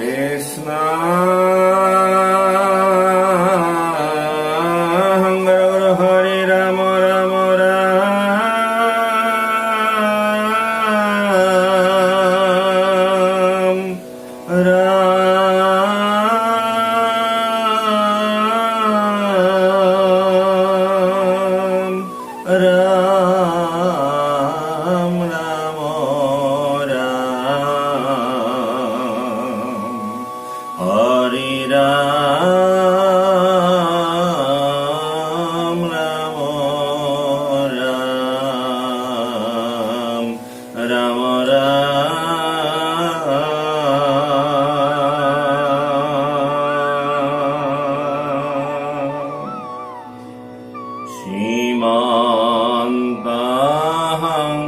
কৃষ্ণ হরে রাম রাম রাম রাম রাম রাম হরে রাম রাম রাম রাম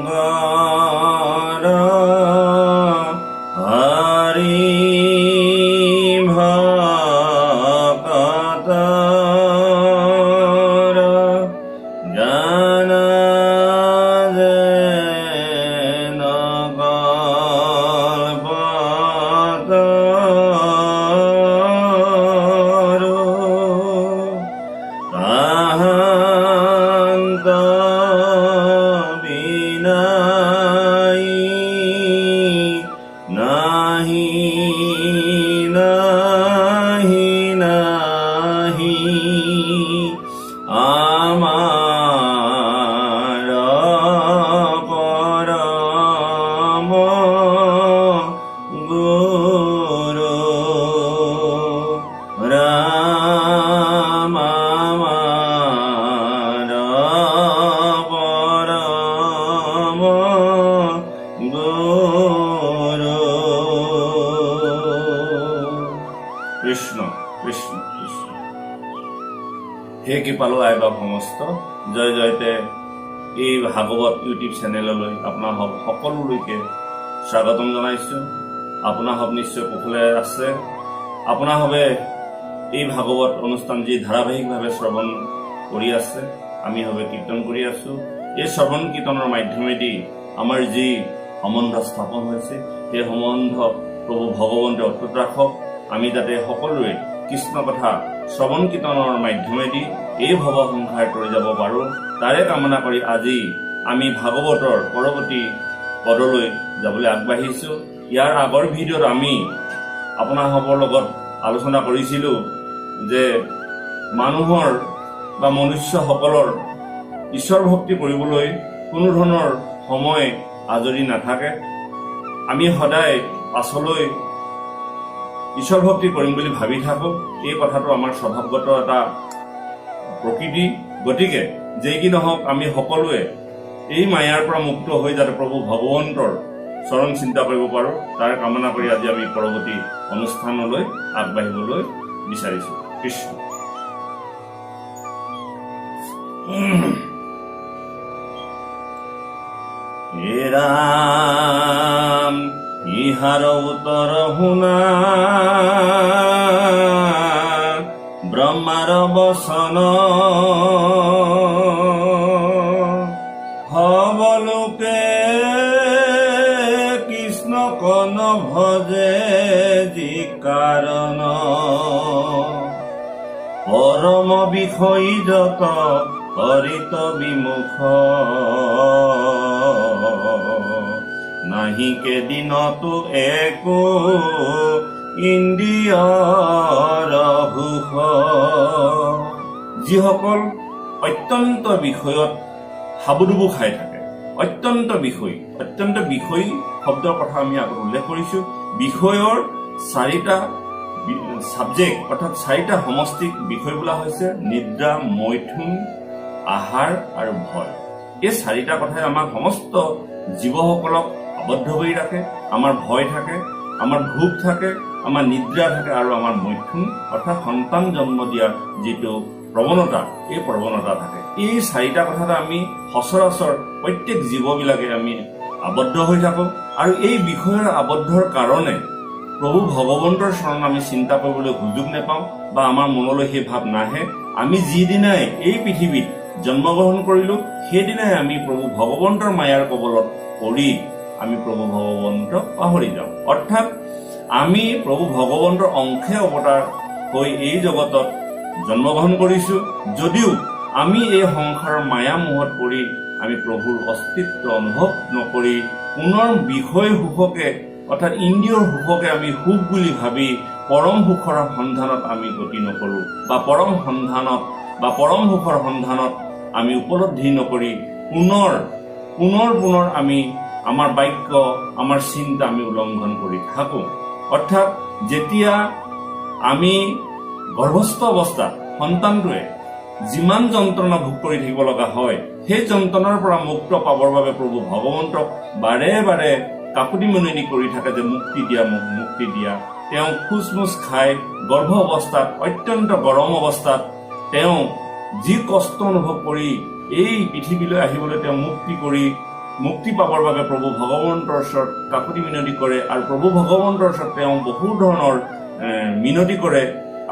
শ্রীমন্তহংকার হরি ভক্তর জ্ঞানার্জেন কল্পতর তাহান্ত বিনাই নাহি নাহি নাহি আমার পরম গুরু রাম আমার পরম গুরু। কৃষ্ণ কৃষ্ণ কৃষ্ণ। হে কৃপালু আইবাব সমস্ত, জয় জয়তে এই ভাগৱত ইউটিউব চেনেললৈ আপোনাক সকলোলৈকে স্বাগতম জনাইছোঁ। আপোনাক নিশ্চয় কুশলে আছে। আপোনাক এই ভাগৱত অনুষ্ঠান যি ধাৰাবাহিকভাৱে শ্ৰৱণ কৰি আছে, আমি কীৰ্তন কৰি আছোঁ। এই শ্ৰৱণ কীৰ্তনৰ মাধ্যমেদি আমাৰ যি সম্বন্ধ স্থাপন হৈছে, সেই সম্বন্ধ প্ৰভু ভগৱন্তই অটুট ৰাখক। আমি যাতে সকলোৱে কৃষ্ণ কথা শ্ৰৱণ কীৰ্তনৰ মাধ্যমেদি এই ভৱ সংসাৰ কৰি যাব পাৰোঁ, তাৰে কামনা কৰি আজি আমি ভাগৱতৰ পৰৱৰ্তী পদলৈ যাবলৈ আগবাঢ়িছোঁ। ইয়াৰ আগৰ ভিডিঅ'ত আমি আপোনালোকৰ লগত আলোচনা কৰিছিলোঁ যে মানুহৰ বা মনুষ্যসকলৰ ঈশ্বৰ ভক্তি কৰিবলৈ কোনো ধৰণৰ সময় আজৰি নাথাকে। আমি সদায় পাছলৈ ঈশ্বৰ ভক্তি কৰিম বুলি ভাবি থাকোঁ। এই কথাটো আমাৰ স্বভাৱগত এটা প্ৰকৃতি। গতিকে যেই কি নহওক, আমি সকলোৱে এই মায়াৰ পৰা মুক্ত হৈ যাতে প্ৰভু ভগৱন্তৰ চৰণ চিন্তা কৰিব পাৰোঁ, তাৰ কামনা কৰি আজি আমি পৰৱৰ্তী অনুষ্ঠানলৈ আগবাঢ়িবলৈ বিচাৰিছোঁ। কৃষ্ণ। হে ৰাম ইহাৰ উত্তৰ শুনা, ব্ৰহ্মাৰ বচন হবলোকে কৃষ্ণ কন ভজে যি কাৰণ পৰম বিষয়ী যত হৰিত বিমুখ নাহিকে দিনতো একো ইন্দ্ৰিয়ৰ সুখ। যিসকল অত্যন্ত বিষয়ত হাবুডুবু খাই থাকে, অত্যন্ত বিষয়ী শব্দৰ কথা আমি আগত উল্লেখ কৰিছোঁ। বিষয়ৰ চাৰিটা ছাবজেক্ট অৰ্থাৎ চাৰিটা সমষ্টিক বিষয় বোলা হৈছে নিদ্ৰা, মৈথুন, আহাৰ আৰু ভয়। এই চাৰিটা কথাই আমাৰ সমস্ত জীৱসকলক আবদ্ধ কৰি ৰাখে। আমাৰ ভয় থাকে, আমাৰ ভোক থাকে, আমাৰ নিদ্ৰা থাকে আৰু আমাৰ মৈথুন অৰ্থাৎ সন্তান জন্ম দিয়াৰ যিটো প্ৰৱণতা, এই প্ৰৱণতা থাকে। এই চাৰিটা কথাতে আমি সচৰাচৰ প্ৰত্যেক জীৱবিলাকে আমি আবদ্ধ হৈ থাকোঁ। আৰু এই বিষয়ৰ আবদ্ধৰ কাৰণে প্ৰভু ভগৱন্তৰ চৰণ আমি চিন্তা কৰিবলৈ সুযোগ নাপাওঁ বা আমাৰ মনলৈ সেই ভাৱ নাহে। আমি যিদিনাই এই পৃথিৱীত জন্মগ্ৰহণ কৰিলোঁ, সেইদিনাই আমি প্ৰভু ভগৱন্তৰ মায়াৰ কবলত পৰি আমি প্ৰভু ভগৱন্তক পাহৰি যাওঁ। অৰ্থাৎ আমি প্ৰভু ভগৱন্তৰ অংশে অৱতাৰ হৈ এই জগতত জন্মগ্ৰহণ কৰিছো, যদিও আমি এই সংসাৰৰ মায়া মোহত পৰি আমি প্ৰভুৰ অস্তিত্ব অনুভৱ নকৰি পুনৰ বিষয় সুখকে অৰ্থাৎ ইন্দ্ৰিয়ৰ সুখকে আমি সুখ বুলি ভাবি পৰম সুখৰ সন্ধানত আমি গতি নকৰো, বা পৰম সুখৰ সন্ধানত আমি উপলব্ধি নকৰি পুনৰ আমি আমাৰ বাক্য আমাৰ চিন্তা আমি উলংঘন কৰি থাকো। অৰ্থাৎ যেতিয়া আমি গৰ্ভস্থ অৱস্থাত সন্তানটোৱে যিমান যন্ত্ৰণা ভোগ কৰি থাকিব লগা হয়, সেই যন্ত্ৰণাৰ পৰা মুক্ত পাবৰ বাবে প্ৰভু ভগৱন্তক বাৰে বাৰে কাকুতি মিনতি কৰি থাকে যে মুক্তি দিয়া, মোক মুক্তি দিয়া। তেওঁ খোজমোজ খাই গৰ্ভ অৱস্থাত অত্যন্ত গৰম অৱস্থাত তেওঁ যি কষ্ট অনুভৱ কৰি এই পৃথিৱীলৈ আহিবলৈ তেওঁ মুক্তি পাবৰ বাবে প্ৰভু ভগৱন্তৰ ওচৰত কাকুতি মিনতি কৰে, আৰু প্ৰভু ভগৱন্তৰ ওচৰত তেওঁ বহু ধৰণৰ মিনতি কৰে,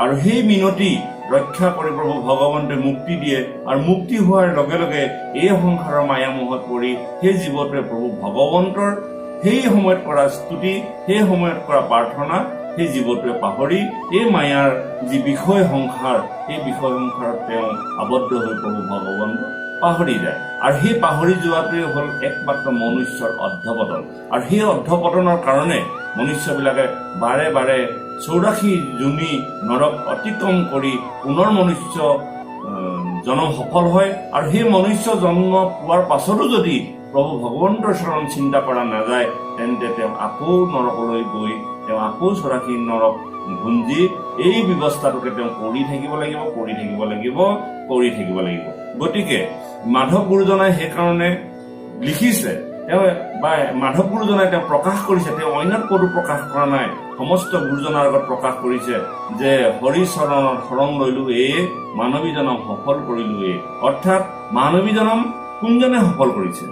আৰু সেই মিনতি ৰক্ষা কৰি প্ৰভু ভগৱন্তে মুক্তি দিয়ে। আৰু মুক্তি হোৱাৰ লগে লগে এই সংসাৰৰ মায়া মোহত পৰি সেই জীৱটোৱে প্ৰভু ভগৱন্তৰ সেই সময়ত কৰা স্তুতি, সেই সময়ত কৰা প্ৰাৰ্থনা সেই জীৱটোৱে পাহৰি এই মায়াৰ যি বিষয় সংসাৰ, সেই বিষয় সংসাৰত তেওঁ আবদ্ধ হৈ প্ৰভু ভগৱন্ত পাহৰি যায়। আৰু সেই পাহৰি যোৱাটোৱে হ'ল একমাত্ৰ মনুষ্যৰ অধঃপতন। আৰু সেই অধঃপতনৰ কাৰণে মনুষ্যবিলাকে বাৰে বাৰে 84 যোনি নৰক অতিক্ৰম কৰি পুনৰ মনুষ্য জন্ম সফল হয়। আৰু সেই মনুষ্য জন্ম পোৱাৰ পাছতো যদি প্ৰভু ভগৱন্তৰ চৰণ চিন্তা কৰা নাযায়, তেন্তে তেওঁ আকৌ নৰকলৈ গৈ তেওঁ আকৌ 84 নৰক ভুঞ্জি এই ব্যৱস্থাটোকে তেওঁ কৰি থাকিব লাগিব। গতিকে মাধৱ গুৰুজনাই সেইকাৰণে লিখিছে, মাধৱ গুৰুজনাই তেওঁ প্ৰকাশ কৰিছে, তেওঁ অন্যত ক'তো প্ৰকাশ কৰা নাই, সমস্ত গুৰুজনাৰ আগত প্ৰকাশ কৰিছে যে হৰি চৰণত শৰণ লৈলো মানৱী জনম সফল কৰিলো। অৰ্থাৎ মানৱী জনম কোনজনে সফল কৰিছে?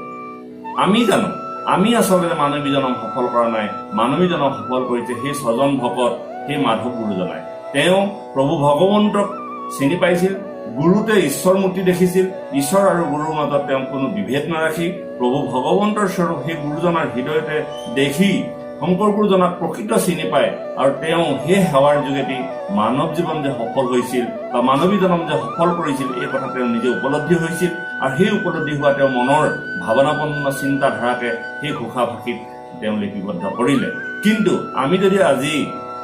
আমি জানো? আমি আচলতে মানৱী জনম সফল কৰা নাই। মানৱী জনম সফল কৰিছে সেই ছজন ভকত, সেই মাধৱ গুৰুজনাই। তেওঁ প্ৰভু ভগৱন্তক চিনি পাইছিল, গুৰুতে ঈশ্বৰ মূৰ্তি দেখিছিল, ঈশ্বৰ আৰু গুৰুৰ মাজত তেওঁ কোনো বিভেদ নাৰাখি প্ৰভু ভগৱন্তৰ স্বৰূপ সেই গুৰুজনাৰ হৃদয়তে দেখি শংকৰ গুৰুজনাক প্ৰকৃত চিনি পায়। আৰু তেওঁ সেই সেৱাৰ যোগেদি মানৱ জীৱন যে সফল হৈছিল বা মানৱী জনম যে সফল কৰিছিল, এই কথা তেওঁ নিজে উপলব্ধি হৈছিল। আৰু সেই উপলব্ধি হোৱা তেওঁ মনৰ ভাৱনাপন্ন চিন্তাধাৰাকে সেই ঘোষাভাষীত তেওঁ লিপিবদ্ধ কৰিলে। কিন্তু আমি যদি আজি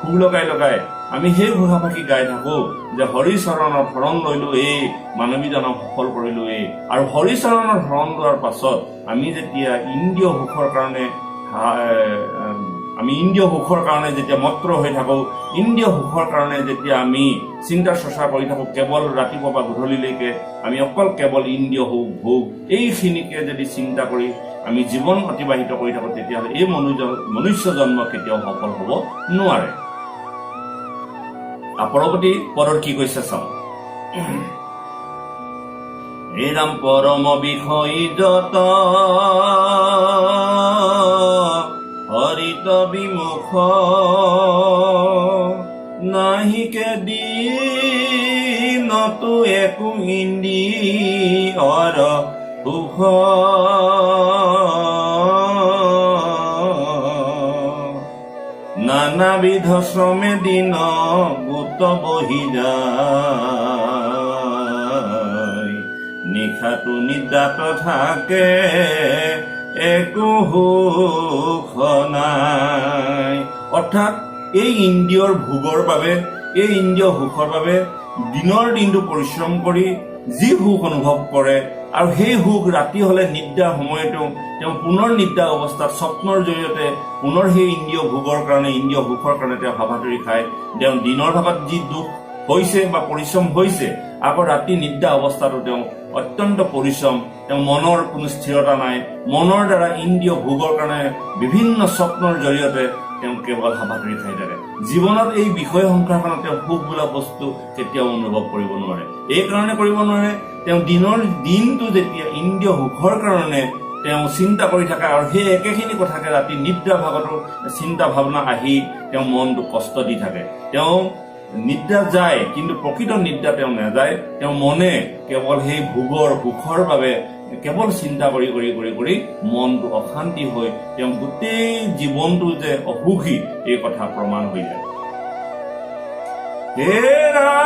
সুৰ লগাই আমি সেই ঘোষাভাষী গাই থাকো যে হৰি চৰণত শৰণ লৈলো মানৱী জনম সফল কৰিলো। আৰু হৰি চৰণত শৰণ লোৱাৰ পাছত আমি যেতিয়া ইন্দ্ৰিয় সুখৰ কাৰণে যেতিয়া মত্ৰ হৈ থাকো, ইন্দ্ৰিয় সুখৰ কাৰণে যেতিয়া আমি চিন্তা চৰ্চা কৰি থাকো, কেৱল ৰাতিপুৱা বা গধূলিলৈকে আমি অকল কেৱল ইন্দ্ৰিয় সুখ ভোগ এইখিনিকে যদি চিন্তা কৰি আমি জীৱন অতিবাহিত কৰি থাকো, তেতিয়াহ'লে এই মনুষ্য জন্ম কেতিয়াও সফল হ'ব নোৱাৰে। পৰৱৰ্তী পদৰ কি কৈছে চাওঁ। হে ৰাম পৰম বিষয় যত হৰিত বিমুখ নাহিকে দিনতো একো ইন্দ্ৰিয়ৰ সুখ নানাবিধ শ্ৰমে দিন গোট বহি যায় নিশাটো নিদ্ৰাত থাকে একো সুখ নাই। অৰ্থাৎ এই ইন্দ্ৰিয়ৰ ভোগৰ বাবে, এই ইন্দ্ৰিয় সুখৰ বাবে দিনৰ দিনটো পৰিশ্ৰম কৰি যি সুখ অনুভৱ কৰে, আৰু সেই সুখ ৰাতি হলে নিদ্ৰাৰ সময়তো তেওঁ পুনৰ নিদ্ৰা অৱস্থাত স্বপ্নৰ জৰিয়তে পুনৰ সেই ইন্দ্ৰিয় ভোগৰ কাৰণে, ইন্দ্ৰিয় সুখৰ কাৰণে তেওঁ হাবাথুৰি খায়। তেওঁ দিনৰ ভাগত যি দুখ হৈছে বা পৰিশ্ৰম হৈছে, আকৌ ৰাতি নিদ্ৰা অৱস্থাতো তেওঁ অত্যন্ত পৰিশ্ৰম, তেওঁ মনৰ কোনো স্থিৰতা নাই, মনৰ দ্বাৰা ইন্দ্ৰিয় ভোগৰ কাৰণে বিভিন্ন স্বপ্নৰ জৰিয়তে তেওঁ কেৱল হাবাথুৰি খাই থাকে। জীৱনত এই বিষয় সংসাৰখনত তেওঁ সুখ বোলা বস্তু কেতিয়াও অনুভৱ কৰিব নোৱাৰে। এই কাৰণে কৰিব নোৱাৰে, তেওঁ দিনৰ দিনটো যেতিয়া ইন্দ্ৰিয় সুখৰ কাৰণে তেওঁ চিন্তা কৰি থাকে, আৰু সেই একেখিনি কথাকে ৰাতি নিদ্ৰা ভাগতো চিন্তা ভাৱনা আহি তেওঁ মনটো কষ্ট দি থাকে। তেওঁ নিদ্ৰা যায়, কিন্তু প্ৰকৃত নিদ্ৰা তেওঁ নাযায়। তেওঁ মনে কেৱল সেই ভোগৰ সুখৰ বাবে কেৱল চিন্তা কৰি কৰি কৰি কৰি মনটো অশান্তি হৈ তেওঁ গোটেই জীৱনটো যে অসুখী এই কথা প্ৰমাণ হৈ যায়। হে ৰাম,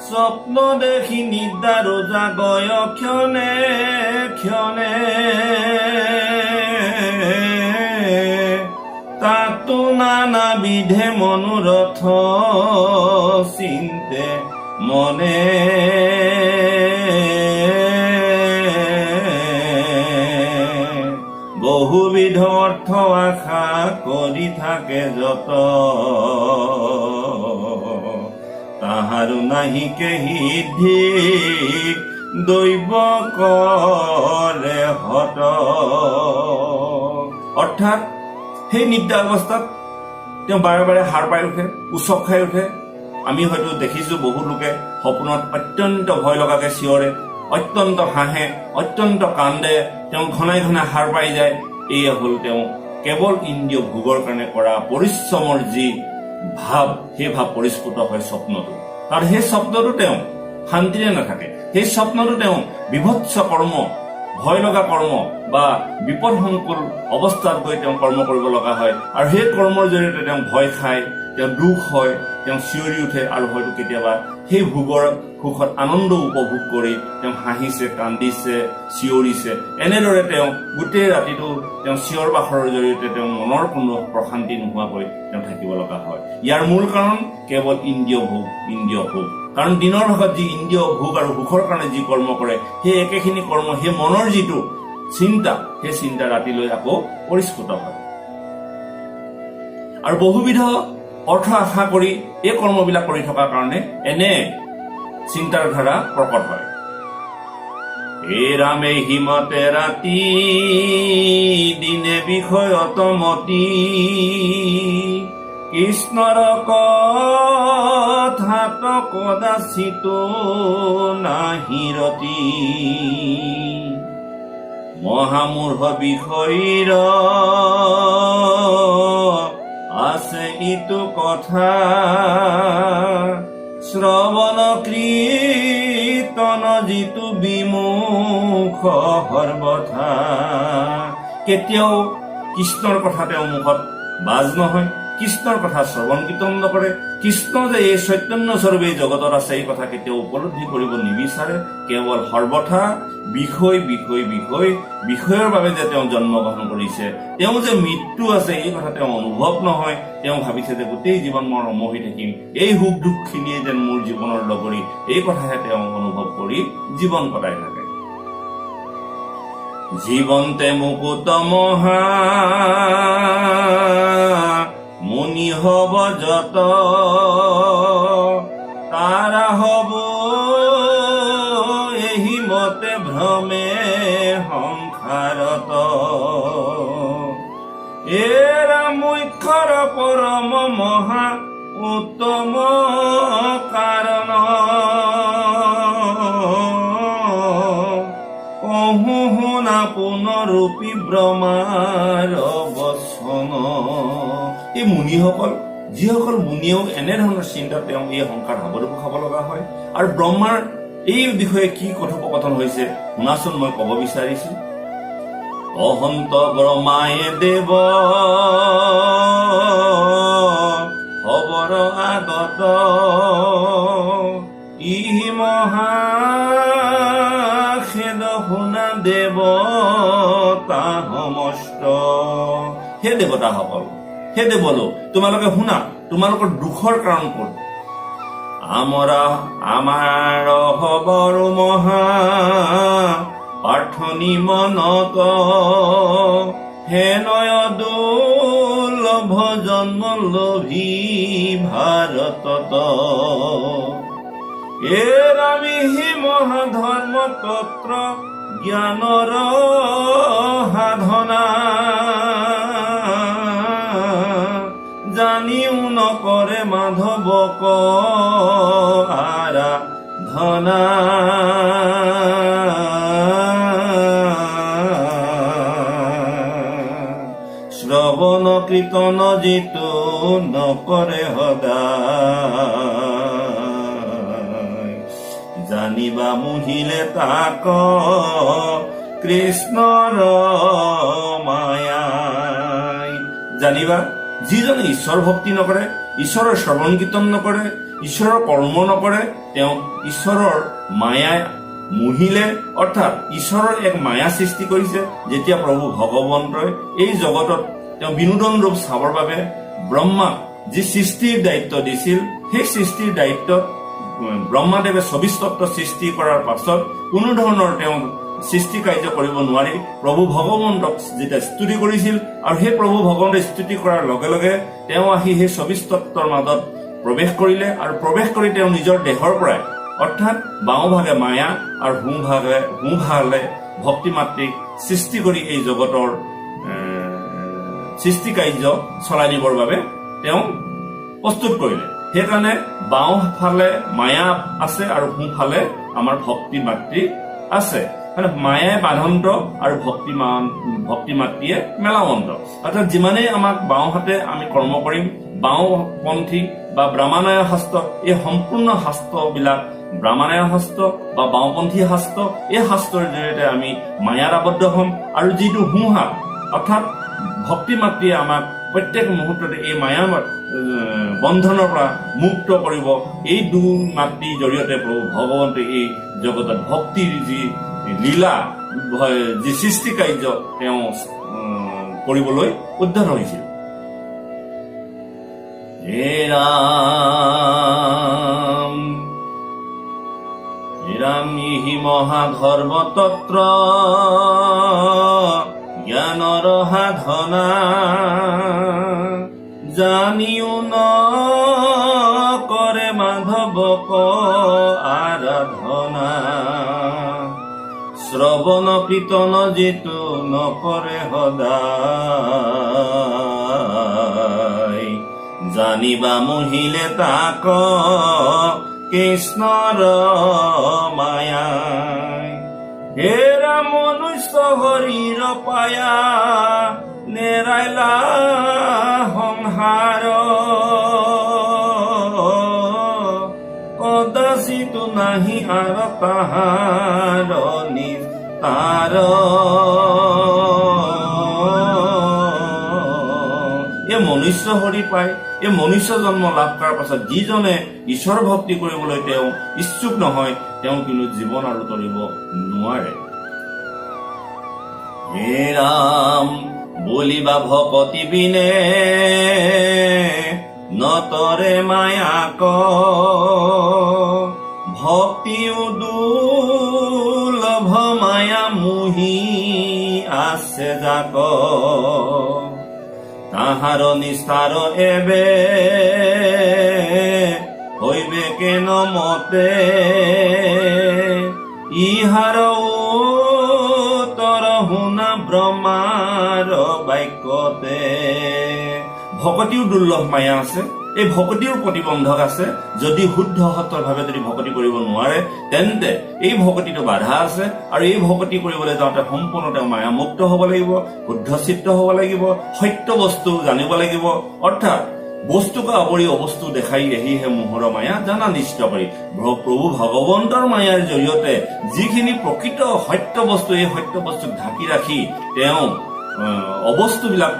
স্বপ্ন দেখি নিদ্ৰাৰো জাগয় ক্ষণে ক্ষণে, তাতো নানা বিধে মনোৰথ চিন্তে মনে, বহুবিধ অৰ্থ আশা কৰি থাকে যত, তাহাৰো নাহিকে সিদ্ধি দৈৱ কৰে হত। অৰ্থাৎ সেই নিদ্ৰা অৱস্থাত তেওঁ বাৰে বাৰে সাৰ পাই উঠে, উচপ খাই উঠে। আমি হয়তো দেখিছো বহু লোকে সপোনত অত্যন্ত ভয় লগাকে চিঞৰে, অত্যন্ত হাঁহে, অত্যন্ত কান্দে, তেওঁ ঘনাই ঘনাই সাৰ পাই যায়। এয়া হল তেওঁ কেৱল ইন্দ্ৰিয় ভোগৰ কাৰণে কৰা পৰিশ্ৰমৰ যি ভাৱ, সেই ভাৱ পৰিস্ফুট হয় স্বপ্নটো। আৰু সেই স্বপ্নটো তেওঁ শান্তিৰে নাথাকে, সেই স্বপ্নটো তেওঁ বিভৎস কৰ্ম, ভয় লগা কৰ্ম বা বিপদসংকুল অৱস্থাত গৈ তেওঁ কৰ্ম কৰিব লগা হয়। আৰু সেই কৰ্মৰ জৰিয়তে তেওঁ ভয় খায়, তেওঁ দুখ হয়, তেওঁ চিঞৰি উঠে, আৰু হয়তো কেতিয়াবা সেই ভোগৰ সুখত আনন্দ উপভোগ কৰি তেওঁ হাঁহিছে, কান্দিছে, চিঞৰিছে। এনেদৰে তেওঁ গোটেই ৰাতিটো তেওঁ চিঞৰ বাখৰৰ জৰিয়তে তেওঁ মনৰ কোনো প্ৰশান্তি নোহোৱাকৈ তেওঁ থাকিব লগা হয়। ইয়াৰ মূল কাৰণ কেৱল ইন্দ্ৰিয় ভোগ, ইন্দ্ৰিয় ভোগ। কাৰণ দিনৰ ভাগত যি ইন্দ্ৰিয় ভোগ আৰু সুখৰ কাৰণে যি কৰ্ম কৰে, সেই একেখিনি কৰ্ম, সেই মনৰ যিটো চিন্তা, সেই চিন্তা ৰাতিলৈ আকৌ পৰিস্ফুট হয়। আৰু বহুবিধ অৰ্থ আশা কৰি এই কৰ্মবিলাক কৰি থকাৰ কাৰণে এনে চিন্তাৰ ধাৰা প্ৰকট হয়। হে ৰামে হিমতে ৰাতি দিনে বিষয়ত মতি, কৃষ্ণৰ কথাত কদাচিত নাহিৰতি, মহামূঢ় বিষয়ৰ আছে ইটো কথা, শ্ৰৱণ কীৰ্তন যিটো বিমুখ সৰ্বথা। কেতিয়াও কৃষ্ণৰ কথা তেওঁ মুখত বাজ নহয়, কৃষ্ণৰ কথা শ্ৰৱণ কীৰ্তন নকৰে। কৃষ্ণ যে এই চৈতন্য স্বৰূপে জগতত আছে এই কথা কেতিয়াও উপলব্ধি কৰিব নিবিচাৰে। কেৱল সৰ্বথা বিষয় বিষয় বিষয় বিষয়ৰ বাবে যে তেওঁ জন্মগ্ৰহণ কৰিছে, তেওঁ যে মৃত্যু আছে এই কথা তেওঁ অনুভৱ নহয়। তেওঁ ভাবিছে যে গোটেই জীৱন মই অমৰ হৈ থাকিম, এই সুখ দুখখিনিয়ে যেন মোৰ জীৱনৰ লগৰী, এই কথাহে তেওঁ অনুভৱ কৰি জীৱন কটাই থাকে। জীৱন্তে মুকুত মহা মুনি হব যত, তাৰা হব এহি মতে ভ্ৰমে সংসাৰত। এৰা মুখ্যৰ পৰম মহা উত্তম কাৰণ, কহু শুনা পুনৰূপী ব্ৰহ্মাৰ বচন। এই মুনিসকল, যিসকল মুনিয়েও এনেধৰণৰ চিন্তা তেওঁ এই সংসাৰ হাবুডুবু খাব লগা হয়। আৰু ব্ৰহ্মাৰ এই বিষয়ে কি কথোপকথন হৈছে শুনাচোন, মই কব বিচাৰিছো। অহন্ত ব্ৰহ্মায়ে দেৱ হবৰ আগত, ইহি মহা খেদ শুনা দেৱতা সমষ্ট। হে দেৱতাসকল, হে দেৱলো, তোমালোকে শুনা, তোমালোকৰ দুখৰ কাৰণ ক'ত? আমাৰ হবৰ মহা প্ৰাৰ্থনী মনত, হে নয় দুৰ্লভ জন্ম লভি ভাৰতত। এ ৰামি হি মহাধৰ্ম তত্ৰ জ্ঞানৰ সাধনা, জানিও নকৰে মাধৱক আৰাধনা। শ্ৰৱণ কীৰ্তন যিটো নকৰে সদায়। জানিবা মোহিলে তাক কৃষ্ণৰ মায়াই। জানিবা, যিজনে ঈশ্বৰ ভক্তি নকৰে, ঈশ্বৰৰ শ্ৰৱণ কীৰ্তন নকৰে, ঈশ্বৰৰ কৰ্ম নকৰে, তেওঁ ঈশ্বৰৰ মায়াই মোহিলে, অৰ্থাৎ ঈশ্বৰৰ এক মায়া সৃষ্টি কৰিছে। যেতিয়া প্ৰভু ভগৱন্তই এই জগতত তেওঁ বিনোদন ৰূপ চাবৰ বাবে ব্ৰহ্মাক যি সৃষ্টিৰ দায়িত্ব দিছিল, সেই সৃষ্টিৰ দায়িত্বত ব্ৰহ্মাদেৱে ২৪ তত্ত্ব সৃষ্টি কৰাৰ পাছত কোনো ধৰণৰ তেওঁ সৃষ্টি কাৰ্য কৰিব নোৱাৰি প্ৰভু ভগৱন্তক যেতিয়া স্তুতি কৰিছিল, আৰু সেই প্ৰভু ভগৱন্তই স্তুতি কৰাৰ লগে লগে তেওঁ আহি সেই ২৪ তত্ত্বৰ মাজত প্ৰৱেশ কৰিলে, আৰু প্ৰৱেশ কৰি তেওঁ নিজৰ দেহৰ পৰাই, অৰ্থাৎ বাওঁভাগে মায়া আৰু সোঁভাগে ভক্তি মাতৃক সৃষ্টি কৰি এই জগতৰ সৃষ্টি কাৰ্য চলাই নিবৰ বাবে তেওঁ প্ৰস্তুত কৰিলে। সেইকাৰণে বাওঁফালে মায়া আছে আৰু সোঁফালে আমাৰ ভক্তি মাতৃ আছে। মানে মায়াই বাধন্ত আৰু ভক্তি মাতৃয়ে মেলাৱন্ত। অৰ্থাৎ যিমানেই আমাক বাওঁহাতে আমি কৰ্ম কৰিম, বাওঁপন্থী বা ব্ৰাহ্মণায় শাস্ত্ৰ, এই সম্পূৰ্ণ শাস্ত্ৰবিলাক ব্ৰাহ্মণায় শাস্ত্ৰ বা বাওঁপন্থী শাস্ত্ৰ, এই শাস্ত্ৰৰ জৰিয়তে আমি মায়াৰ আবদ্ধ হ'ম। আৰু যিটো সোঁহাত, অৰ্থাৎ ভক্তি মাতৃয়ে আমাক প্ৰত্যেক মুহূৰ্ততে এই মায়া বন্ধনৰ পৰা মুক্ত কৰিব। এই দুই মাতৃৰ জৰিয়তে প্ৰভু ভগৱন্তই এই জগতত ভক্তিৰ যি লীলা, যি সৃষ্টি কাৰ্য তেওঁ কৰিবলৈ উদ্যত হৈছিল। হে ৰাম ইহি মহাধৰ্ম তত্ত্ব জ্ঞানৰ সাধনা, জানিও ন কৰে মাধৱক আৰাধনা। শ্ৰৱণ কীৰ্তন যিটো নকৰে সদায়, জানিবা মোহিলে তাক কৃষ্ণৰ মায়াই। হে ৰাম মনুষ্য শৰীৰ পায়া, নেৰাইলা সংসাৰ, কদাচিতো নাহি আৰ তাহাৰ নিস্তাৰ। এই মনুষ্য শৰীৰ পায়, এই মনুষ্য জন্ম লাভ কৰাৰ পাছত যিজনে ঈশ্বৰ ভক্তি কৰিবলৈ তেওঁ ইচ্ছুক নহয়, তেওঁ কিন্তু জীৱন আৰু তৰিব নোৱাৰে। হে ৰাম বলিবা ভকতি বিনে, নতৰে মায়াক ভক্তিও দুৰ্লভ, মায়া মোহি আছে যাক। তাহাৰ নিস্তাৰ এবে হইবে কেন মতে, ইহাৰ উত্তৰ শুনা ব্ৰহ্মাৰ বাক্যতে। ভকতিও দুৰ্লভ মায়া আছে, এই ভকতিৰ প্ৰতিবন্ধক আছে। যদি শুদ্ধ সত্ৰভাৱে যদি ভকতি কৰিব নোৱাৰে, তেন্তে এই ভকতিটো বাধা আছে। আৰু এই ভকতি কৰিবলৈ যাওঁতে সম্পূৰ্ণ তেওঁ মায়া মুক্ত হ'ব লাগিব, শুদ্ধ চিত্ত হ'ব লাগিব, সত্য বস্তু জানিব লাগিব। অৰ্থাৎ বস্তুক আৱৰি অবস্তু দেখাই আহিহে মোহৰ মায়া জানা নিশ্চিত কৰি। প্ৰভু ভগৱন্তৰ মায়াৰ জৰিয়তে যিখিনি প্ৰকৃত সত্য বস্তু, এই সত্য বস্তুক ঢাকি ৰাখি তেওঁ অবস্তুবিলাক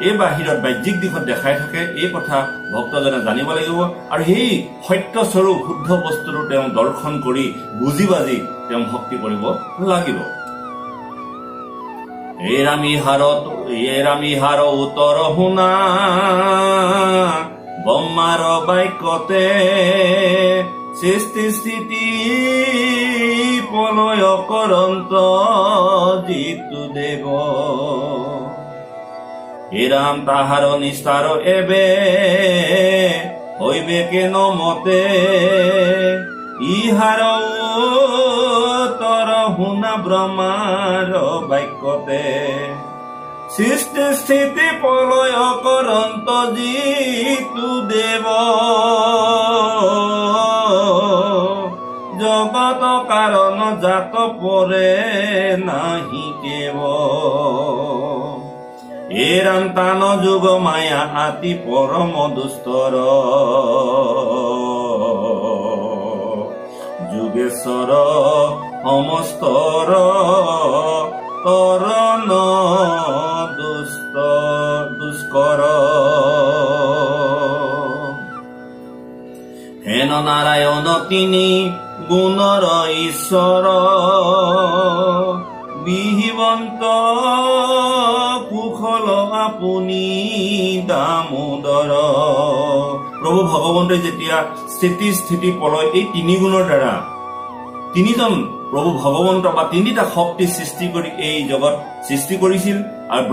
এই বাহিৰত বাহ্যিক দিশত দেখাই থাকে, এই কথা ভক্তজনে জানিব লাগিব। আৰু সেই সত্যস্বৰূপ শুদ্ধ বস্তুটো তেওঁ দৰ্শন কৰি বুজি বাজি তেওঁ ভক্তি কৰিব লাগিব। এৰামিহাৰ উত্তৰ শুনা ব্ৰহ্মাৰ বাক্যতে, সৃষ্টি স্থিতি প্ৰলয় কৰন্ত যিটো দেৱ। হে ৰাম তাহাৰ নিস্তাৰ এবে হইবে কেন মতে, ইহাৰ উত্তৰ শুনা ব্ৰহ্মাৰ বাক্যতে। সৃষ্টি স্থিতি প্ৰলয় কৰন্ত যিটো দেৱ, জগত কাৰণ জাত পৰে নাহি কেৱ। হে ৰাম তান যোগ মায়া আতি পৰম দুষ্টৰ যোগেশ্বৰ সমস্তৰ তৰণ দুষ্কৰ হেন নাৰায়ণ তিনি গুণৰ ঈশ্বৰ বিহিবন্ত কুশল আপুনি দামোদৰ। প্ৰভু ভগৱন্তই যেতিয়া স্থিতি প্ৰলয় এই তিনি গুণৰ দ্বাৰা তিনিজন প্ৰভু ভগৱন্ত বা তিনিটা শক্তি সৃষ্টি কৰি এই জগত সৃষ্টি কৰিছিল আৰু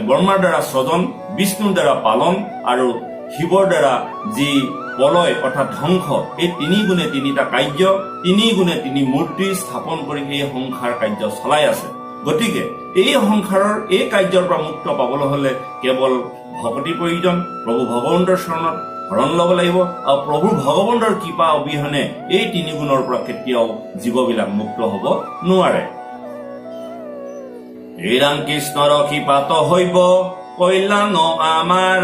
ব্ৰহ্মাৰ দ্বাৰা স্বজন, বিষ্ণুৰ দ্বাৰা পালন আৰু শিৱৰ দ্বাৰা যি প্ৰলয় অৰ্থাৎ ধ্বংস, এই তিনি গুণে তিনিটা কাৰ্য, তিনি গুণে তিনি মূৰ্তি স্থাপন কৰি এই সংসাৰ কাৰ্য চলাই আছে। গতিকে এই সংসাৰৰ এই কাৰ্যৰ পৰা মুক্ত পাবলৈ হলে কেৱল ভকতিৰ প্ৰয়োজন। প্ৰভু ভগৱন্তৰ চৰণত শৰণ ল'ব লাগিব আৰু প্ৰভু ভগৱন্তৰ কৃপা অবিহনে এই তিনি গুণৰ পৰা কেতিয়াও জীৱবিলাক মুক্ত হব নোৱাৰে। হে ৰাম কৃষ্ণৰ কৃপাত হৈব কল্যাণ আমাৰ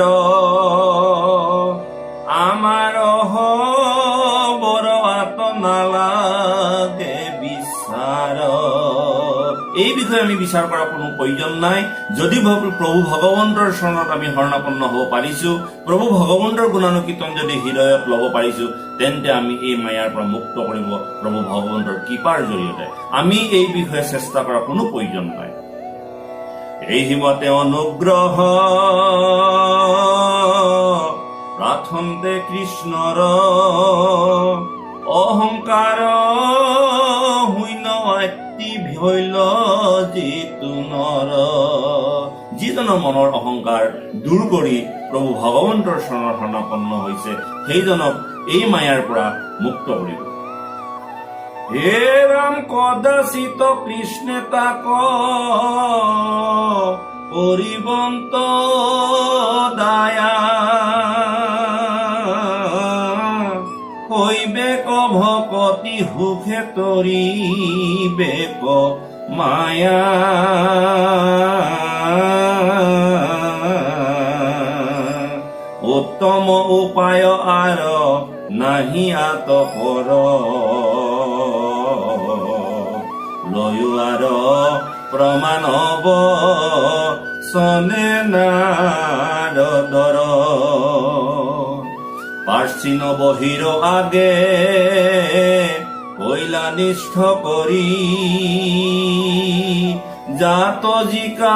বৰ আত নালাগে বিচাৰ। এই বিষয়ে আমি বিচাৰ কৰাৰ কোনো প্ৰয়োজন নাই। যদি প্ৰভু ভগৱন্তৰ চৰণত আমি শৰণাপন্ন হব পাৰিছো, প্ৰভু ভগৱন্তৰ গুণানুকীৰ্তন যদি হৃদয়ত ল'ব পাৰিছো, তেন্তে আমি এই মায়াৰ পৰা মুক্ত কৰিব প্ৰভু ভগৱন্তৰ কৃপাৰ জৰিয়তে। আমি এই বিষয়ে চেষ্টা কৰাৰ কোনো প্ৰয়োজন নাই। এই হিমতে অনুগ্ৰহ প্ৰাৰ্থন্তে কৃষ্ণৰ অহংকাৰ শূন্য আত্মি ভৈল যিটো নৰ। যিজনৰ মনৰ অহংকাৰ দূৰ কৰি প্ৰভু ভগৱন্তৰ চৰণত শৰণাপন্ন হৈছে, সেইজনক এই মায়াৰ পৰা মুক্ত কৰিব। হে ৰাম কদাচিত কৃষ্ণে তাক কৰিবন্ত দায়া হৈবেক ভকতি সুখে তৰিবেক মায়া। উত্তম উপায় আৰ নাহি আতপৰ লয়ো আৰ প্ৰমাণব সনে নাৰদৰ। পাৰ্চিন বহিৰ আগে কৈলানিষ্ঠ কৰি জাত জিকালত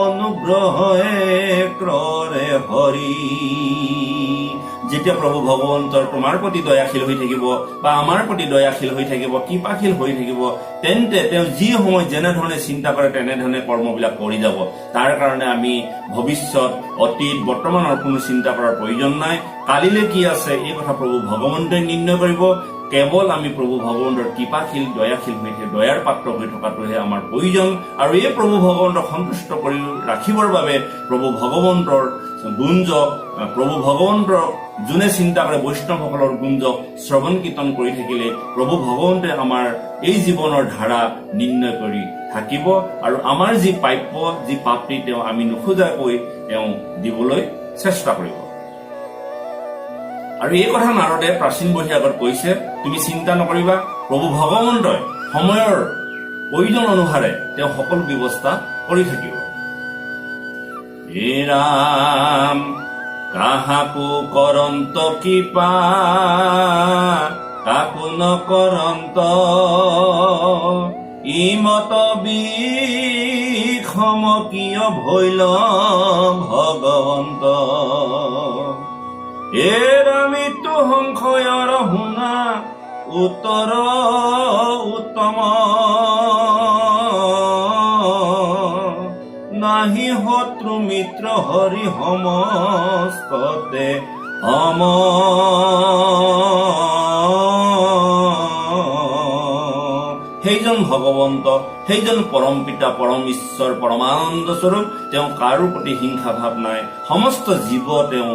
অনুগ্ৰহে ক্ৰৰে হৰি। যেতিয়া প্ৰভু ভগৱন্তৰ তোমাৰ প্ৰতি দয়াশীল হৈ থাকিব বা আমাৰ প্ৰতি দয়াশীল হৈ থাকিব, কৃপাশীল হৈ থাকিব, তেন্তে তেওঁ যি সময় যেনেধৰণে চিন্তা কৰে তেনেধৰণে কৰ্মবিলাক কৰি যাব। তাৰ কাৰণে আমি ভৱিষ্যত, অতীত, বৰ্তমানৰ কোনো চিন্তা কৰাৰ প্ৰয়োজন নাই। কালিলৈ কি আছে এই কথা প্ৰভু ভগৱন্তই নিৰ্ণয় কৰিব। কেৱল আমি প্ৰভু ভগৱন্তৰ কৃপাশীল, দয়াশীল হৈ থাকে, দয়াৰ পাত্ৰ হৈ থকাটোহে আমাৰ প্ৰয়োজন। আৰু এই প্ৰভু ভগৱন্তক সন্তুষ্ট কৰি ৰাখিবৰ বাবে প্ৰভু ভগৱন্তৰ গুঞ্জক, প্ৰভু ভগৱন্তৰ যোনে চিন্তা কৰে বৈষ্ণৱসকলৰ গুঞ্জক শ্ৰৱণ কীৰ্তন কৰি থাকিলে প্ৰভু ভগৱন্তে আমাৰ এই জীৱনৰ ধাৰা নিৰ্ণয় কৰি থাকিব আৰু আমাৰ যি প্ৰাপ্য, যি প্ৰাপ্তি তেওঁ আমি নোখোজাকৈ তেওঁ দিবলৈ চেষ্টা কৰিব। আৰু এই কথা নাৰদে প্ৰাচীন বহীৰ আগত কৈছে, তুমি চিন্তা নকৰিবা, প্ৰভু ভগৱন্তই সময়ৰ প্ৰয়োজন অনুসাৰে তেওঁ সকলো ব্যৱস্থা কৰি থাকিব। হে ৰাম কাহাকো কৰন্ত কৃপা কাকো নকৰন্ত ইমত বিষম কিয় ভৈল ভগৱন্ত। হে ৰামিতো সংশয়ৰ শুনা উত্তৰ উত্তম নাহি শত্ৰু মিত্ৰ হৰি সমস্ততে সম। সেইজন ভগৱন্ত, সেইজন পৰম পিতা, পৰম ঈশ্বৰ, পৰমানন্দ স্বৰূপ। তেওঁ কাৰো প্ৰতি হিংসা ভাৱ নাই, সমস্ত জীৱ তেওঁ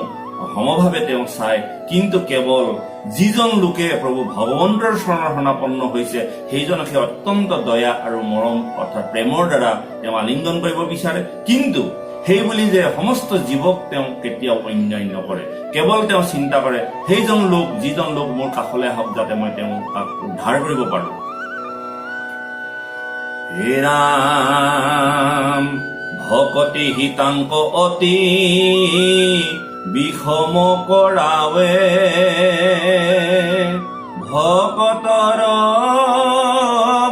সমভাৱে তেওঁ চায়। কিন্তু কেৱল যিজন লোকে প্ৰভু ভগৱন্তৰ শৰণাপন্ন হৈছে সেইজনকে অত্যন্ত দয়া আৰু মৰম অৰ্থাৎ প্ৰেমৰ দ্বাৰা তেওঁ আলিংগন কৰিব বিচাৰে। কিন্তু সেই বুলি যে সমস্ত জীৱক তেওঁ কেতিয়াও অন্যায় নকৰে। কেৱল তেওঁ চিন্তা কৰে সেইজন লোক যিজন লোক মোৰ কাষলৈ আহক যাতে মই তেওঁক উদ্ধাৰ কৰিব পাৰো। হে ৰাম ভকতি হিতাংক অতি বিষম কৰাৱে ভকতৰ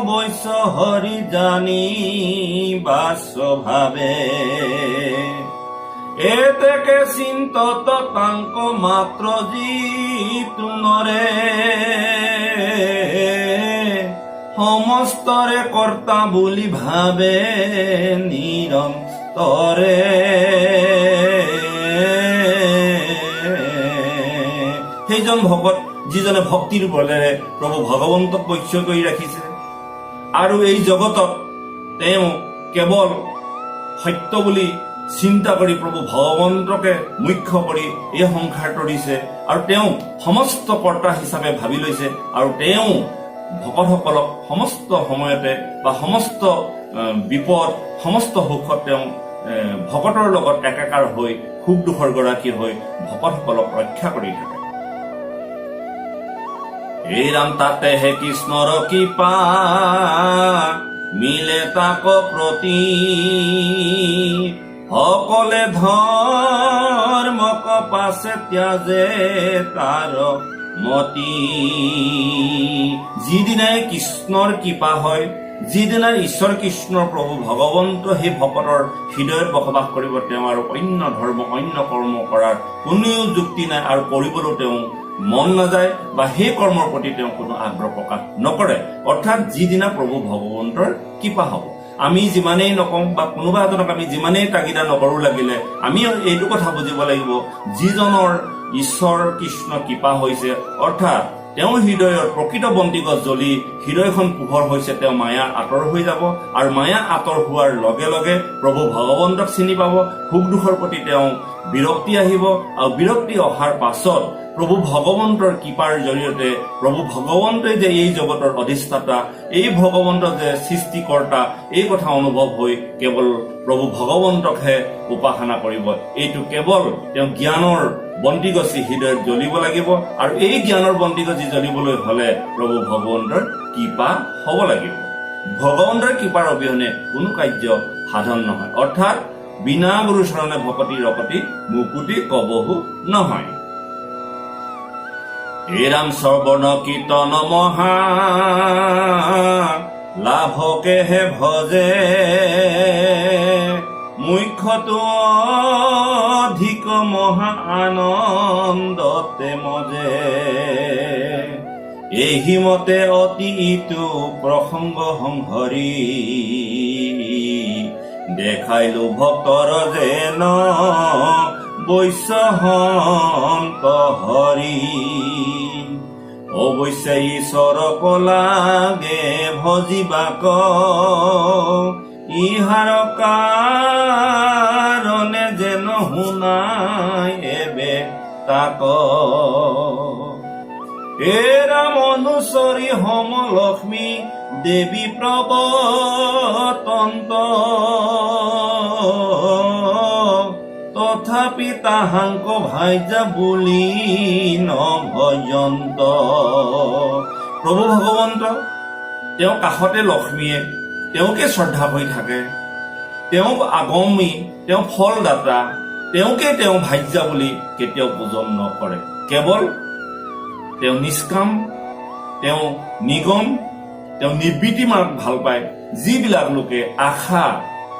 বৈশ্য হৰি জানি বাস্বভাৱে এতেকে চিন্তত তাংক মাত্ৰ জিতুনৰে সমস্তৰে কৰ্তা বুলি ভাবে নিৰন্তৰে। সেইজন ভকত যিজনে ভক্তিৰ বলেৰে প্ৰভু ভগৱন্তক বৈশ্য কৰি ৰাখিছে আৰু এই জগতত তেওঁ কেৱল সত্য বুলি চিন্তা কৰি প্ৰভু ভগৱন্তকে মুখ্য কৰি এই সংসাৰ তৰিছে আৰু তেওঁ সমস্ত কৰ্তা হিচাপে ভাবি লৈছে আৰু তেওঁ ভকতসকলক সমস্ত সময়তে বা সমস্ত বিপদ সমস্ত সুখত তেওঁ ভকতৰ লগত একাকাৰ হৈ সুখ দুখৰ গৰাকী হৈ ভকতসকলক ৰক্ষা কৰি থাকে। এই ৰাম তাতে হে কৃষ্ণৰ কৃপা মিলে তাক প্ৰতি সকলে ধৰ্মক পাছে ত্যাজে তাৰ মতি। যিদিনাই কৃষ্ণৰ কৃপা হয় যিদিনাই ঈশ্বৰ কৃষ্ণৰ প্ৰভু ভগৱন্ত সেই ভকতৰ হৃদয়ত বসবাস কৰিব তেওঁ আৰু অন্য ধৰ্ম অন্য কৰ্ম কৰাৰ কোনেও যুক্তি নাই আৰু কৰিবলৈ তেওঁ মন নাযায় বা সেই কৰ্মৰ প্ৰতি তেওঁ কোনো আগ্ৰহ প্ৰকাশ নকৰে। অৰ্থাৎ যিদিনা প্ৰভু ভগৱন্তৰ কৃপা হ'ব আমি যিমানেই নকওঁ বা কোনোবা এজনক আমি যিমানেই তাগিদা নকৰো লাগিলে আমি এইটো কথা বুজিব লাগিব যিজনৰ ঈশ্বৰ কৃষ্ণ কৃপা হৈছে অৰ্থাৎ তেওঁৰ হৃদয়ৰ প্ৰকৃত বন্তিগছ জ্বলি হৃদয়খন পোহৰ হৈছে তেওঁ মায়া আঁতৰ হৈ যাব আৰু মায়া আঁতৰ হোৱাৰ লগে লগে প্ৰভু ভগৱন্তক চিনি পাব। সুখ দুখৰ প্ৰতি তেওঁ বিৰক্তি আহিব আৰু বিৰক্তি অহাৰ পাছত প্ৰভু ভগৱন্তৰ কৃপাৰ জৰিয়তে প্ৰভু ভগৱন্তই যে এই জগতৰ অধিষ্ঠাতা এই ভগৱন্ত যে সৃষ্টিকৰ্তা এই কথা অনুভৱ হৈ কেৱল প্ৰভু ভগৱন্তকহে উপাসনা কৰিব। এইটো কেৱল তেওঁ জ্ঞানৰ বন্তিগছি হৃদয়ত জ্বলিব লাগিব আৰু এই জ্ঞানৰ বন্তিগছি জ্বলিবলৈ হলে প্ৰভু ভগৱন্তৰ কৃপা হব লাগিব। ভগৱন্তৰ কৃপাৰ অবিহনে কোনো কাৰ্য সাধন নহয়। অৰ্থাৎ বিনা গুৰু চৰণে ভকতি ৰকতি মুকুতি কবহু নহয়। হে ৰাম শ্ৰৱণ কীৰ্তন মহা লাভকেহে ভজে মুখ্যটো অধিক মহা আনন্দতে মজে এহি মতে অতি ইটো প্ৰসংগ সংহৰি দেখাইলো ভক্তৰ যেন বৈশ্য হন্ত হৰি অৱশ্যে ঈশ্বৰক লাগে ভজিবাক ইহাৰ কাৰণে যেন শুনাই এবে তাক হে ৰাম অনুচৰী হম লক্ষ্মী দেৱী প্ৰৱতন্ত তথাপি তাহাংক ভাইজা বুলি নভজন্ত। প্ৰভু ভগৱন্ত তেওঁ কাষতে লক্ষ্মীয়ে তেওঁকে শ্ৰদ্ধা কৰি থাকে। তেওঁক আগমী তেওঁ ফলদাতা তেওঁকে তেওঁ ভাজ্যা বুলি কেতিয়াও পূজন নকৰে। কেৱল তেওঁ নিষ্কাম তেওঁ নিগম তেওঁ নিবৃত্তি মাৰ্গ ভাল পায়। যিবিলাক লোকে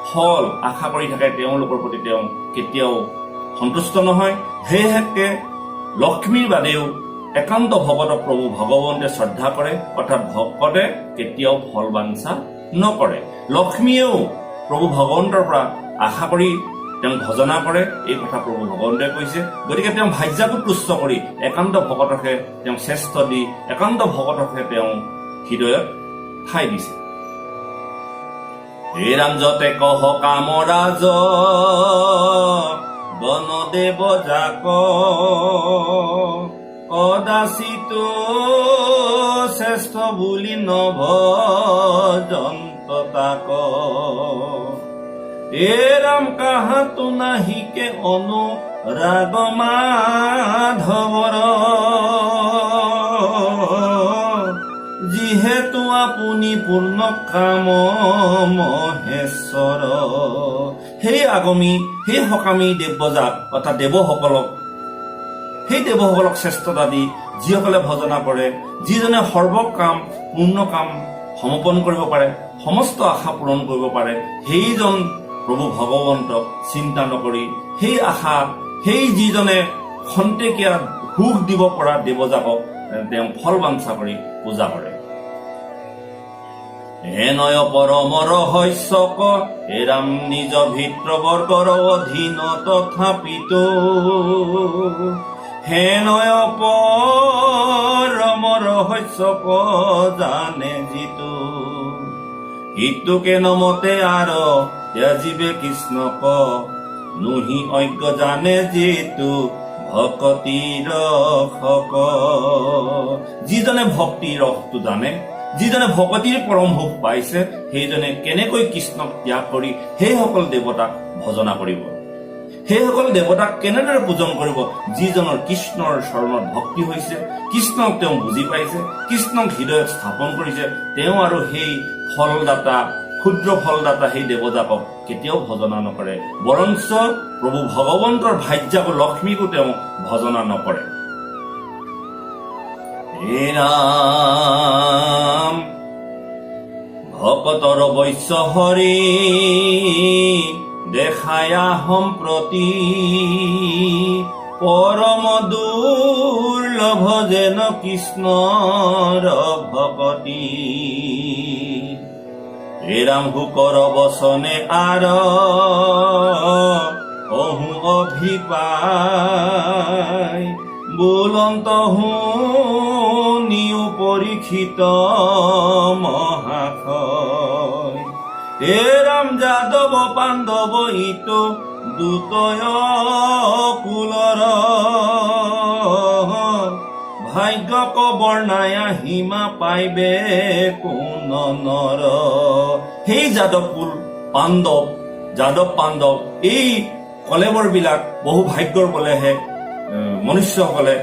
ফল আশা কৰি থাকে তেওঁলোকৰ প্ৰতি তেওঁ কেতিয়াও সন্তুষ্ট নহয়। সেয়েহে লক্ষ্মীৰ বাদেও একান্ত ভকতক প্ৰভু ভগৱন্তে শ্ৰদ্ধা কৰে অৰ্থাৎ ভকতে কেতিয়াও ফল বাঞ্ছা নকৰে। লক্ষ্মীয়েও প্ৰভু ভগৱন্তৰ পৰা আশা কৰি তেওঁক ভজনা কৰে এই কথা প্ৰভু ভগৱন্তে কৈছে। গতিকে তেওঁ ভাজ্যাটো তুষ্ট কৰি একান্ত ভকতকহে তেওঁ শ্ৰেষ্ঠ দি একান্ত ভকতকহে তেওঁ হৃদয়ত ঠাই দিছে। হে ৰাম যতে কহ কাম ৰাজ গণদেৱ যাক কদাচিত শ্ৰেষ্ঠ বুলি নভজন্ত তাক এ ৰাম কাহাতো নাহিকে অনুৰাগ মাধৱৰ যিহেতু আপুনি পূৰ্ণ কাম মহেশ্বৰ। সেই আগমী সেই সকামী দেৱবজাক অৰ্থাৎ দেৱসকলক সেই দেৱসকলক শ্ৰেষ্ঠতা দি যিসকলে ভজনা কৰে, যিজনে সৰ্বকাম পূৰ্ণ কাম সমৰ্পণ কৰিব পাৰে, সমস্ত আশা পূৰণ কৰিব পাৰে, সেইজন প্ৰভু ভগৱন্তক চিন্তা নকৰি সেই আশা সেই যিজনে খন্তেকীয়া সুখ দিব পৰা দেৱজাকক তেওঁ ফল বাঞ্ছা কৰি পূজা কৰে। হেনয় পৰম ৰহস্যক এৰাম নিজ ভিত্ৰবৰ্গৰ অধীন তথাপিত হেনয় পৰম ৰহস্যক জানে যিটো ইটোকে নমতে আৰ ত্যাজিবে কৃষ্ণক নুহি অজ্ঞ জানে যিটো ভকতিৰ ৰসক। যিজনে ভক্তিৰ ৰসটো জানে, যিজনে ভকতিৰ পৰম সুখ পাইছে, সেইজনে কেনেকৈ কৃষ্ণক ত্যাগ কৰি সেইসকল দেৱতাক ভজনা কৰিব, সেইসকল দেৱতাক কেনেদৰে পূজন কৰিব। যিজনৰ কৃষ্ণৰ চৰণত ভক্তি হৈছে, কৃষ্ণক তেওঁ বুজি পাইছে, কৃষ্ণক হৃদয়ত স্থাপন কৰিছে, তেওঁ আৰু সেই ফলদাতা ক্ষুদ্ৰ ফলদাতা সেই দেৱতাকক কেতিয়াও ভজনা নকৰে, বৰঞ্চ প্ৰভু ভগৱন্তৰ ভাৰ্যাকো লক্ষ্মীকো তেওঁ ভজনা নকৰে। হে ৰাম ভকতৰ বৈশ্য হৰি দেখায়া সম্প্ৰতি পৰম দুৰ্লভ যেন কৃষ্ণৰ ভকতি। হে ৰাম হুকৰ বচনে আৰ অহু অভিপায় বুলন্ত শুনিও পৰীক্ষিত মহাশয়। হে ৰাম যাদৱ পাণ্ডৱ ইটো দুতয় কুলৰ ভাগ্যক বৰ্ণায়া হিমা পাইবে কোন নৰ। সেই যাদৱ কুল যাদৱ পাণ্ডৱ এই কলেবৰ বিলাক বহু ভাগ্যৰ বলেহে মনুষ্যসকলে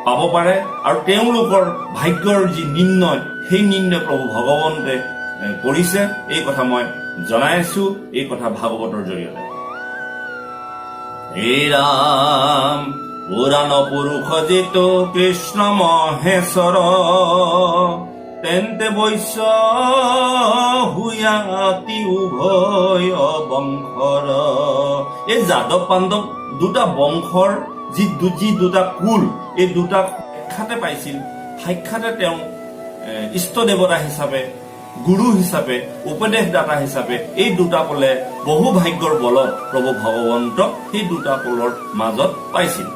পাব পাৰে, আৰু তেওঁলোকৰ ভাগ্যৰ যি নিৰ্ণয় সেই নিৰ্ণয় প্ৰভু ভগৱন্তে কৰিছে। এই কথা মই জনাই আছো এই কথা ভাগৱতৰ জৰিয়তে। হে ৰাম পুৰাণ পুৰুষ যিটো কৃষ্ণ মহেশ্বৰ তেন্তে বৈশ্য হুয়া অতি উভয় বংশৰ। এই যাদৱ পাণ্ডৱ দুটা বংশৰ যি দুটা কুল, এই দুটা সাক্ষাতে পাইছিল, সাক্ষাতে তেওঁ ইষ্ট দেৱতা হিচাপে, গুৰু হিচাপে, উপদেশদাতা হিচাপে এই দুটা কুলে বহু ভাগ্যৰ বলত প্ৰভু ভগৱন্তক সেই দুটা কুলৰ মাজত পাইছিল।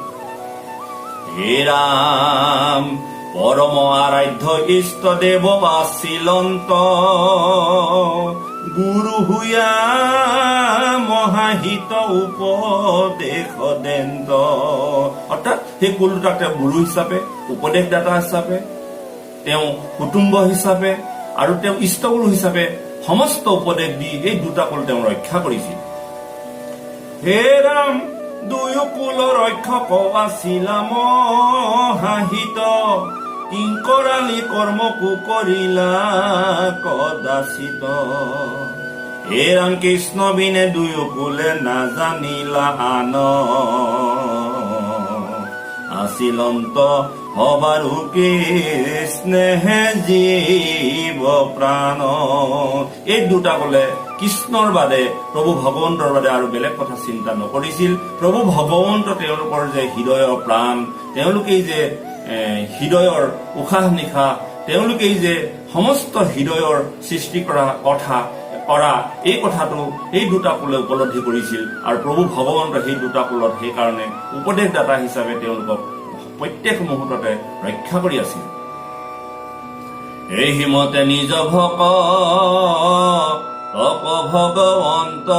হে ৰাম পৰম আৰাধ্য ইষ্ট দেৱ আছিলন্ত গুৰু হুয়া মহাহিত উপদেশ দেন্ত। অৰ্থাৎ সেই কুল দুটাক তেওঁ গুৰু হিচাপে, উপদেশদাতা হিচাপে, তেওঁ কুটুম্ব হিচাপে আৰু তেওঁ ইষ্টগুৰু হিচাপে সমস্ত উপদেশ দি এই দুটা কুল তেওঁ ৰক্ষা কৰিছিল। হে ৰাম দুয়ো কুল ৰক্ষক আছিলা মহাহিত কিংকৰালি কৰ্মকো কৰিলা কদাচিত। হে ৰাম কৃষ্ণ বিনে দুয়ো কুলে নাজানিলা আন আছিলন্ত হবাৰু কৃষ্ণেহে জীৱ প্ৰাণ। এই দুটা কলে কৃষ্ণৰ বাদে, প্ৰভু ভগৱন্তৰ বাদে আৰু বেলেগ কথা চিন্তা নকৰিছিল। প্ৰভু ভগৱন্ত তেওঁলোকৰ যে হৃদয়ৰ প্ৰাণ, তেওঁলোকেই যে হৃদয়ৰ উশাহ নিশাহ, তেওঁলোকেই যে সমস্ত হৃদয়ৰ সৃষ্টি কৰা এই কথাটো এই দুটা কুলে উপলব্ধি কৰিছিল, আৰু প্ৰভু ভগৱন্ত সেই দুটা কুলত সেইকাৰণে উপদেশদাতা হিচাপে তেওঁলোকক প্ৰত্যেক মুহূৰ্ততে ৰক্ষা কৰি আছিল। এই হিমতে নিজ ভকতক ভগৱন্ত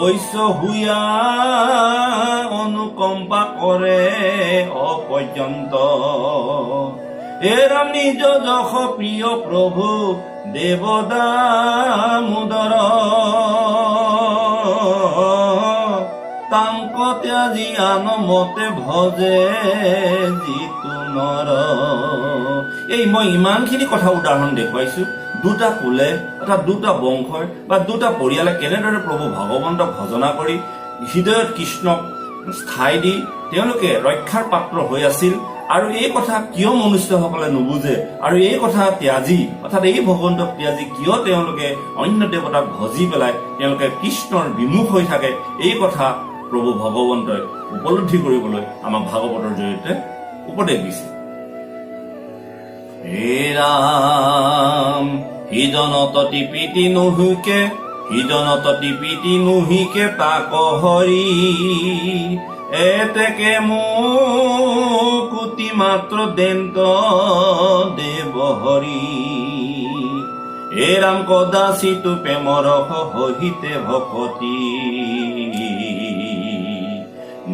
অৱশ্য হুয়া অনুকম্পা কৰে অপৰ্যন্ত। হে ৰাম নিজ যশ প্ৰিয় প্ৰভু দেৱদামোদৰ, তাংক ত্যাজি আন মতে ভজে যিটো নৰ। এই মই ইমানখিনি কথা উদাহৰণ দেখুৱাইছো দুটা কুলে অৰ্থাৎ দুটা বংশই বা দুটা পৰিয়ালে কেনেদৰে প্ৰভু ভগৱন্তক ভজনা কৰি হৃদয়ত কৃষ্ণক স্থাই দি তেওঁলোকে ৰক্ষাৰ পাত্ৰ হৈ আছিল। আৰু এই কথা কিয় মনুষ্যসকলে নুবুজে আৰু এই কথা ত্যাজি অৰ্থাৎ এই ভগৱন্তক ত্যাজি কিয় তেওঁলোকে অন্য দেৱতাক ভজি পেলাই তেওঁলোকে কৃষ্ণৰ বিমুখ হৈ থাকে, এই কথা প্ৰভু ভগৱন্তই উপলব্ধি কৰিবলৈ আমাক ভাগৱতৰ জৰিয়তে উপদেশ দিছে। হে ৰাম সিজনত টিপিতি নুহুকে, সিজনত টিপিতি নুহিকে তাক হৰি, এতেকে মুকুতি মাত্ৰ দেন্ত দেৱ হৰি। হে ৰাম কদাচিত প্ৰেমৰ সহিতে ভকতি,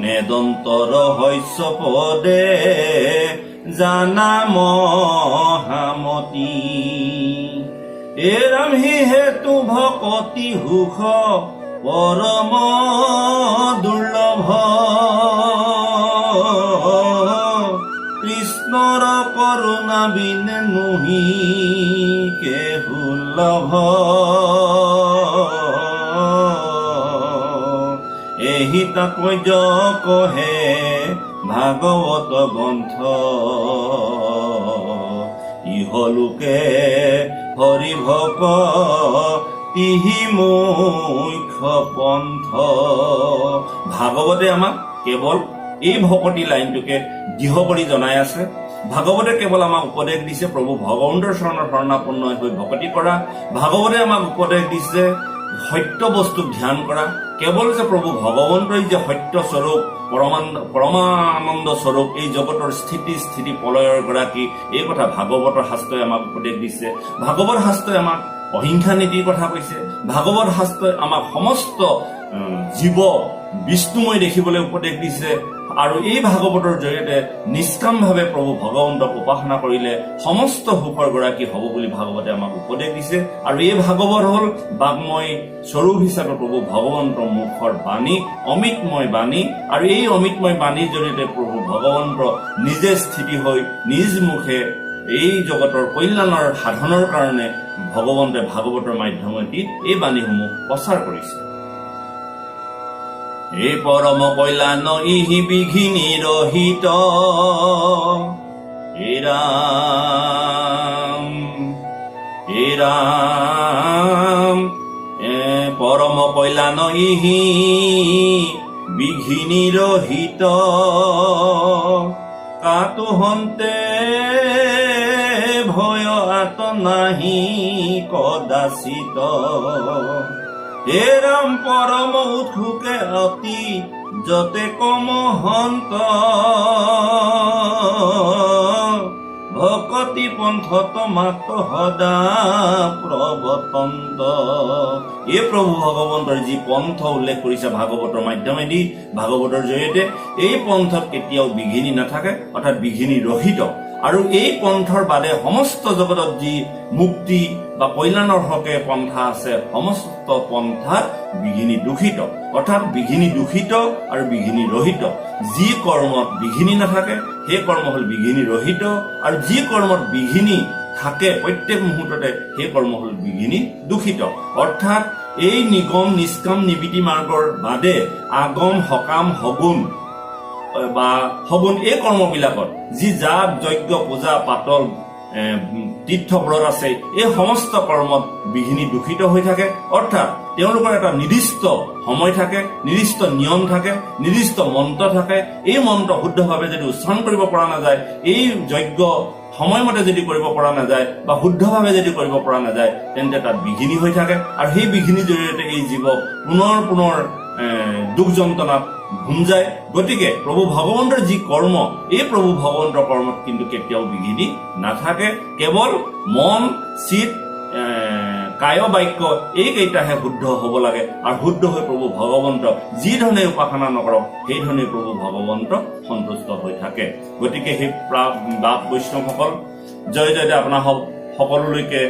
নেদন্তৰ শস্য পদে জানা মহামতি। হে ৰাম হি হেতু ভকতি সুখ পৰম দুৰ্লভ, কৃষ্ণৰ কৰুণা বিনে নুহি কেহুলভ। এহি তাৎপৰ্য কহে ভাগৱত গ্ৰন্থ, ইহলোকে হৰি ভকতিহি মুখ্য পন্থ। ভাগৱতে আমাক কেৱল এই ভকতি লাইনটোকে দৃঢ় কৰি জনাই আছে। ভাগৱতে কেৱল আমাক উপদেশ দিছে প্ৰভু ভগৱন্তৰ চৰণৰ শৰণাপন্ন হৈ ভকতি কৰা। ভাগৱতে আমাক উপদেশ দিছে সত্য বস্তুক ধ্যান কৰা। কেৱল যে প্ৰভু ভগৱন্তই যে সত্য স্বৰূপ পৰমানন্দ স্বৰূপ, এই জগতৰ স্থিতি প্ৰলয়ৰ গৰাকী, এই কথা ভাগৱতৰ শাস্ত্ৰই আমাক উপদেশ দিছে। ভাগৱত শাস্ত্ৰই আমাক অহিংসা নীতিৰ কথা কৈছে। ভাগৱত শাস্ত্ৰই আমাক সমস্ত জীৱ বিষ্ণুময় দেখিবলৈ উপদেশ দিছে। আৰু এই ভাগৱতৰ জৰিয়তে নিষ্কামভাৱে প্ৰভু ভগৱন্তক উপাসনা কৰিলে সমস্ত সুখৰ গৰাকী হ'ব বুলি ভাগৱতে আমাক উপদেশ দিছে। আৰু এই ভাগৱত হ'ল বাগ্ময় স্বৰূপ হিচাপে প্ৰভু ভগৱন্তৰ মুখৰ বাণী, অমৃতময় বাণী। আৰু এই অমৃতময় বাণীৰ জৰিয়তে প্ৰভু ভগৱন্ত নিজে স্থিতি হৈ নিজ মুখে এই জগতৰ কল্যাণৰ সাধনৰ কাৰণে ভগৱন্তই ভাগৱতৰ মাধ্যমেদি এই বাণীসমূহ প্ৰচাৰ কৰিছে। এই পৰম কল্যাণ ইহি বিঘিনি ৰহিত, হে ৰাম হে ৰাম পৰম কল্যাণ ইহি বিঘিনি ৰহিত, কাতু হন্তে ভয় আত নাহি কদাচিত। হে ৰাম পৰম উৎসুকে অতি যতে কম হন্ত, ভকতি পন্থত মাত সদা প্ৰৱতন্ত। এই প্ৰভু ভগৱন্তৰ যি পন্থ উল্লেখ কৰিছে ভাগৱতৰ মাধ্যমেদি, ভাগৱতৰ জৰিয়তে এই পন্থত কেতিয়াও বিঘিনি নাথাকে, অৰ্থাৎ বিঘিনি ৰহিত। আৰু এই পন্থৰ বাদে সমস্ত জগতত যি মুক্তি বা কল্যাণৰ হকে পন্থা আছে, সমস্ত পন্থা বিঘিনি দূষিত, অৰ্থাৎ বিঘিনি দূষিত আৰু বিঘিনি ৰহিত। যি কৰ্মত বিঘিনি নাথাকে সেই কৰ্ম হ'ল বিঘিনি ৰহিত, আৰু যি কৰ্মত বিঘিনি থাকে প্ৰত্যেক মুহূৰ্ততে সেই কৰ্ম হ'ল বিঘিনি দূষিত। অৰ্থাৎ এই নিগম নিষ্কাম নিবৃত্তি মাৰ্গৰ বাদে আগম সকাম সগুণ বা সগুণ এই কৰ্মবিলাকত যি যাগ যজ্ঞ পূজা পাতল তীৰ্থ ব্ৰত আছে, এই সমস্ত কৰ্মত বিঘিনি দূষিত হৈ থাকে। অৰ্থাৎ তেওঁলোকৰ এটা নিৰ্দিষ্ট সময় থাকে, নিৰ্দিষ্ট নিয়ম থাকে, নিৰ্দিষ্ট মন্ত্ৰ থাকে। এই মন্ত্ৰ শুদ্ধভাৱে যদি উচ্চাৰণ কৰিব পৰা নাযায়, এই যজ্ঞ সময়মতে যদি কৰিব পৰা নাযায় বা শুদ্ধভাৱে যদি কৰিব পৰা নাযায়, তেন্তে তাত বিঘিনি হৈ থাকে। আৰু সেই বিঘিনিৰ জৰিয়তে এই জীৱক পুনৰ দুখ যন্ত্ৰণাত ভুঞ্জায়। গতিকে প্ৰভু ভগৱন্তৰ যি কৰ্ম, এই প্ৰভু ভগৱন্তৰ কৰ্মত কিন্তু কেতিয়াও বিঘিনি নাথাকে। কেৱল মন চিত কায় বাক্য এইকেইটাহে শুদ্ধ হ'ব লাগে আৰু শুদ্ধ হৈ প্ৰভু ভগৱন্ত যি ধৰণে উপাসনা নকৰক সেই ধৰণে প্ৰভু ভগৱন্ত সন্তুষ্ট হৈ থাকে। গতিকে সেই বাপ বৈষ্ণৱসকল জয় জয়তে আপোনাৰ সকলোলৈকে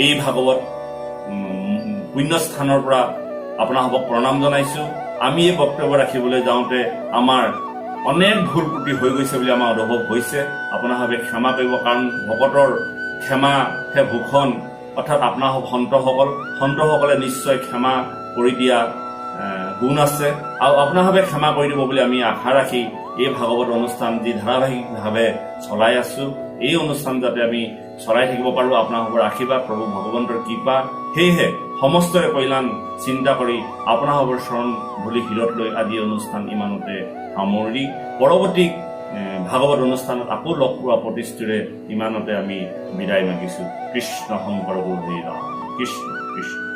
এই ভাগৱত পুণ্যস্থানৰ পৰা আপোনালোকক প্ৰণাম জনাইছো। আমি এই বক্তব্য ৰাখিবলৈ যাওঁতে আমাৰ অনেক ভুল ত্ৰুটি হৈ গৈছে বুলি আমাৰ অনুভৱ হৈছে। আপোনালোকে ক্ষমা কৰিব, কাৰণ ভকতৰ ক্ষমা হে ভূষণ, অৰ্থাৎ আপোনাৰ সন্তসকলে নিশ্চয় ক্ষমা কৰি দিয়া গুণ আছে আৰু আপোনালোকে ক্ষমা কৰি দিব বুলি আমি আশা ৰাখি এই ভাগৱত অনুষ্ঠান যি ধাৰাবাহিকভাৱে চলাই আছো, এই অনুষ্ঠান যাতে আমি চলাই থাকিব পাৰো, আপোনালোকৰ আশীৰ্বাদ প্ৰভু ভগৱন্তৰ কৃপা। সেয়েহে সমস্তৰে কল্যাণ চিন্তা কৰি আপোনালোকৰ চৰণ ধূলি শিৰত লৈ আদি অনুষ্ঠান ইমানতে সামৰি পৰৱৰ্তী ভাগৱত অনুষ্ঠানত আকৌ লগ পোৱা প্ৰতিষ্ঠিৰে ইমানতে আমি বিদায় মাগিছো। কৃষ্ণ শংকৰ গুৰু হৰি ৰাম কৃষ্ণ কৃষ্ণ।